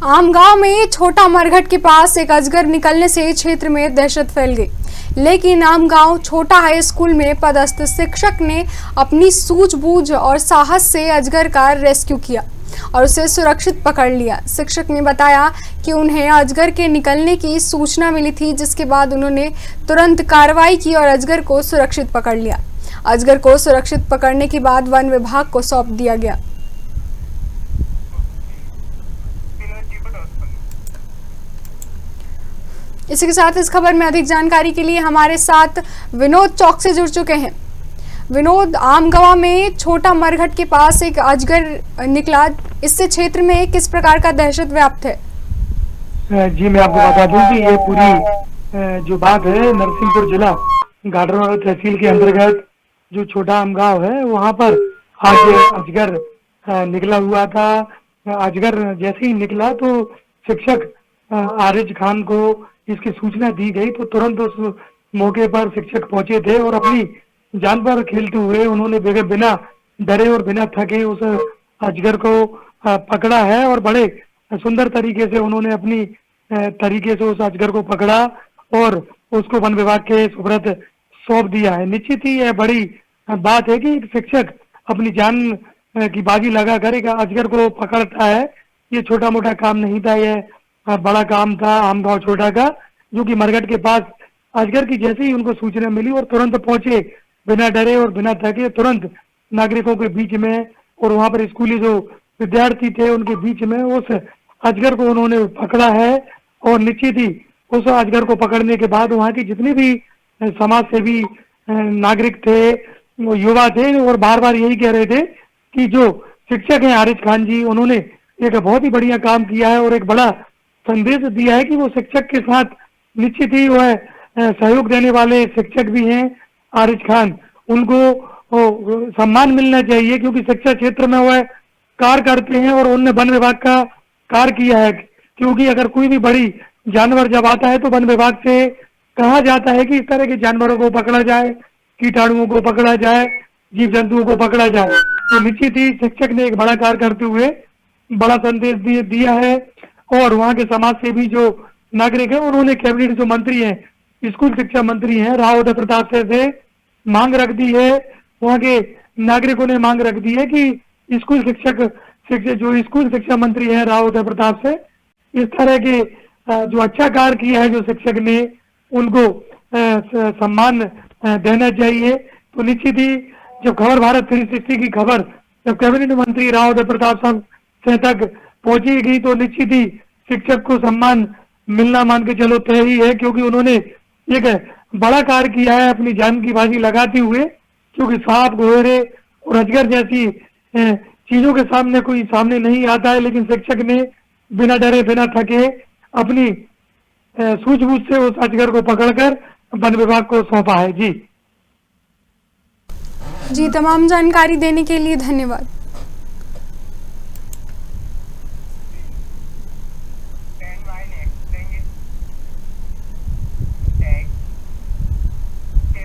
आमगांव में छोटा मरघट के पास एक अजगर निकलने से क्षेत्र में दहशत फैल गई। लेकिन आमगांव छोटा हाई स्कूल में पदस्थ शिक्षक ने अपनी सूझबूझ और साहस से अजगर का रेस्क्यू किया और उसे सुरक्षित पकड़ लिया। शिक्षक ने बताया कि उन्हें अजगर के निकलने की सूचना मिली थी, जिसके बाद उन्होंने तुरंत कार्रवाई की और अजगर को सुरक्षित पकड़ लिया। अजगर को सुरक्षित पकड़ने के बाद वन विभाग को सौंप दिया गया। इसी के साथ इस खबर में अधिक जानकारी के लिए हमारे साथ विनोद चौक से जुड़ चुके हैं। विनोद, आमगांव में छोटा मरघट के पास एक अजगर निकला, इससे क्षेत्र में किस प्रकार का दहशत व्याप्त है? जी, मैं आपको बता दूं कि ये पूरी जो बात है नरसिंहपुर जिला गाडरवाड़ा तहसील के अंतर्गत जो छोटा आमगांव है वहाँ पर आज अजगर निकला हुआ था। अजगर जैसे ही निकला तो शिक्षक आरिज खान को इसकी सूचना दी गई तो तुरंत उस मौके पर शिक्षक पहुंचे थे और अपनी जान पर खेलते हुए उन्होंने बिना डरे और बिना थके उस अजगर को पकड़ा है और बड़े सुंदर तरीके से उन्होंने अपनी तरीके से उस अजगर को पकड़ा और उसको वन विभाग के सुपुर्द सौंप दिया है। निश्चित ही यह बड़ी बात है कि एक शिक्षक अपनी जान की बाजी लगा कर एक अजगर को पकड़ता है। ये छोटा मोटा काम नहीं था, यह बड़ा काम था आमगांव छोटा का, जो कि मरघट के पास अजगर की जैसे ही उनको सूचना मिली और तुरंत पहुंचे बिना डरे और बिना थके, तुरंत नागरिकों के बीच में और वहां पर स्कूली जो विद्यार्थी थे उनके बीच में उस अजगर को उन्होंने पकड़ा है। और निश्चित ही उस अजगर को पकड़ने के बाद वहां के जितने भी समाज सेवी नागरिक थे, वो युवा थे और बार बार यही कह रहे थे कि जो शिक्षक हैं आरिज खान जी, उन्होंने एक बहुत ही बढ़िया काम किया है और एक बड़ा संदेश दिया है कि वो शिक्षक के साथ निश्चित ही वह सहयोग देने वाले शिक्षक भी हैं आरिज खान, उनको सम्मान मिलना चाहिए क्योंकि शिक्षा क्षेत्र में वह कार्य करते हैं और उनने वन विभाग का कार्य किया है। क्योंकि अगर कोई भी बड़ी जानवर जब आता है तो वन विभाग से कहा जाता है कि इस तरह के जानवरों को पकड़ा जाए, कीटाणुओं को पकड़ा जाए, जीव जंतुओं को पकड़ा जाए। तो निश्चित ही शिक्षक ने एक बड़ा कार्य करते हुए बड़ा संदेश दिया है और वहाँ के समाज से भी जो नागरिक है उन्होंने कैबिनेट जो मंत्री हैं, स्कूल शिक्षा मंत्री हैं राव उदय प्रताप से मांग रख दी है। वहाँ के नागरिकों ने मांग रख दी है कि स्कूल स्कूल शिक्षा मंत्री हैं राव उदय प्रताप से इस तरह के जो अच्छा कार्य किया है जो शिक्षक ने, उनको सम्मान देना चाहिए। तो निश्चित ही जब खबर भारत 360 की खबर जब कैबिनेट मंत्री राव उदय प्रताप साहब से तक पहुंचेगी तो निश्चित ही शिक्षक को सम्मान मिलना मान के चलो तय ही है, क्योंकि उन्होंने एक बड़ा कार्य किया है अपनी जान की बाजी लगाते हुए। क्योंकि सांप, गोहरे और अजगर जैसी चीजों के सामने कोई सामने नहीं आता है, लेकिन शिक्षक ने बिना डरे बिना थके अपनी सूझबूझ से उस अजगर को पकड़कर वन विभाग को सौंपा है। जी, तमाम जानकारी देने के लिए धन्यवाद।